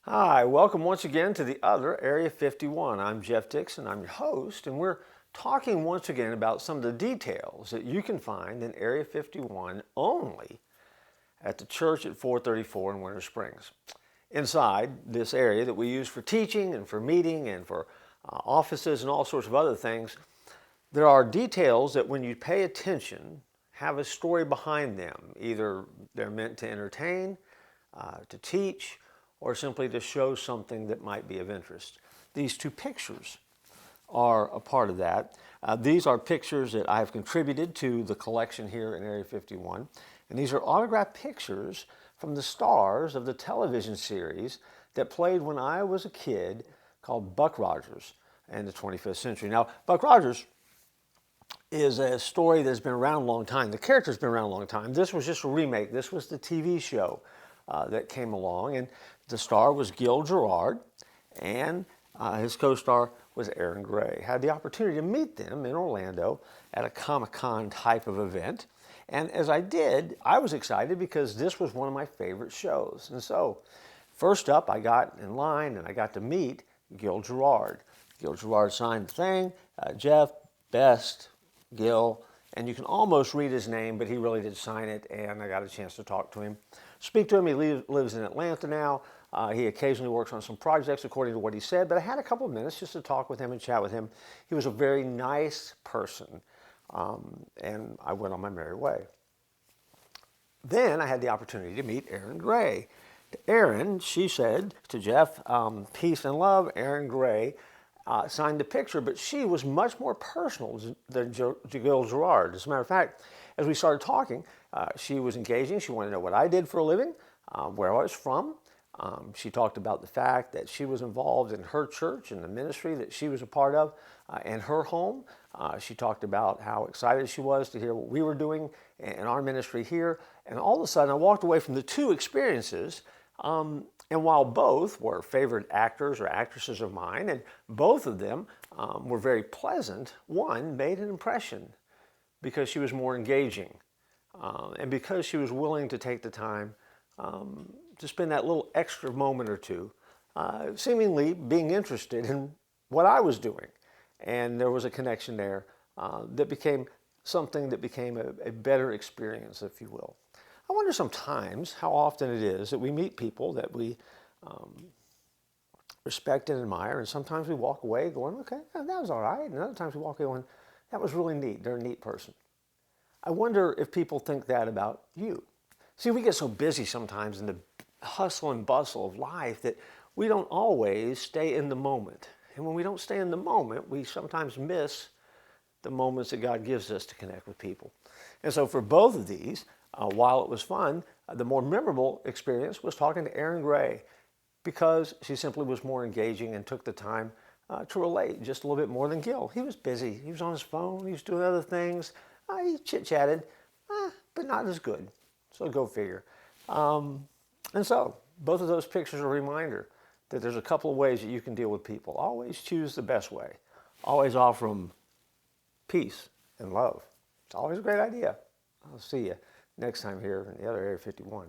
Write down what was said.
Hi, welcome once again to the other Area 51. I'm Jeff Dixon, I'm your host, and we're talking once again about some of the details that you can find in Area 51 only at the church at 434 in Winter Springs. Inside this area that we use for teaching and for meeting and for offices and all sorts of other things, there are details that when you pay attention have a story behind them. Either they're meant to entertain, to teach, or simply to show something that might be of interest. These two pictures are a part of that. These are pictures that I've contributed to the collection here in Area 51. And these are autographed pictures from the stars of the television series that played when I was a kid called Buck Rogers in the 25th century. Now, Buck Rogers is a story that's been around a long time. The character's been around a long time. This was just a remake. This was the TV show that came along, and the star was Gil Gerard, and his co-star was Erin Gray. Had the opportunity to meet them in Orlando at a Comic-Con type of event, and as I did, I was excited because this was one of my favorite shows. And so, first up, I got in line and I got to meet Gil Gerard. Gil Gerard signed the thing, Jeff, Best, Gil, and you can almost read his name, but he really did sign it, and I got a chance to talk to him. Speak to him. He lives in Atlanta now. He occasionally works on some projects according to what he said, but I had a couple of minutes just to talk with him and chat with him. He was a very nice person, and I went on my merry way. Then I had the opportunity to meet Erin Gray. To Erin, she said to Jeff, peace and love. Erin Gray signed the picture, but she was much more personal than Gil Gerard. As a matter of fact, as we started talking, she was engaging. She wanted to know what I did for a living, where I was from. She talked about the fact that she was involved in her church and the ministry that she was a part of in her home. She talked about how excited she was to hear what we were doing in our ministry here. And all of a sudden, I walked away from the two experiences. And while both were favorite actors or actresses of mine, and both of them were very pleasant, one made an impression because she was more engaging and because she was willing to take the time to spend that little extra moment or two, seemingly being interested in what I was doing. And there was a connection there that became something that became a better experience, if you will. I wonder sometimes how often it is that we meet people that we respect and admire, and sometimes we walk away going, okay, that was all right. And other times we walk away going, that was really neat. They're a neat person. I wonder if people think that about you. See, we get so busy sometimes in the hustle and bustle of life that we don't always stay in the moment. And when we don't stay in the moment, we sometimes miss the moments that God gives us to connect with people. And so for both of these, while it was fun, the more memorable experience was talking to Erin Gray because she simply was more engaging and took the time to relate just a little bit more than Gil. He was busy. He was on his phone. He was doing other things. He chit-chatted, but not as good. So go figure. And so both of those pictures are a reminder that there's a couple of ways that you can deal with people. Always choose the best way. Always offer them peace and love. It's always a great idea. I'll see you next time here in the other Area 51.